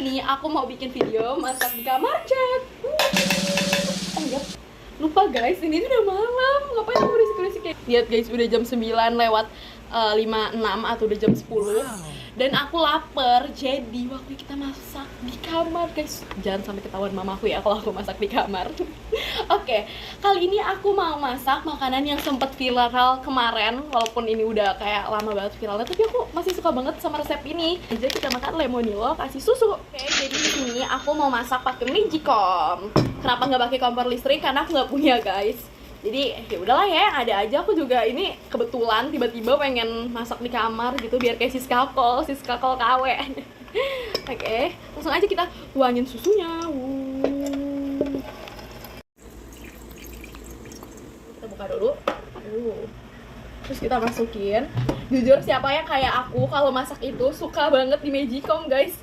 ini aku mau bikin video masak di kamar chat. Enggak. Lupa guys, ini tuh udah malam. Ngapain aku risik-risik kayak. Lihat guys, udah jam 9 lewat 5.06 atau udah jam 10. Dan aku lapar, jadi waktu kita masak di kamar guys. Jangan sampai ketahuan mamaku ya kalau aku masak di kamar. Oke, kali ini aku mau masak makanan yang sempet viral kemarin. Walaupun ini udah kayak lama banget viralnya, tapi aku masih suka banget sama resep ini. Jadi kita makan lemonilo kasih susu. Oke, jadi di sini aku mau masak pakai magicom. Kenapa nggak pakai kompor listrik? Karena aku nggak punya guys. Jadi ya udahlah ya, ada aja. Aku juga ini kebetulan tiba-tiba pengen masak di kamar gitu biar kayak Siska Kol KW. Oke, langsung aja kita tuangin susunya. Kita buka dulu. Terus kita masukin. Jujur siapa yang kayak aku kalau masak itu suka banget di magicom guys.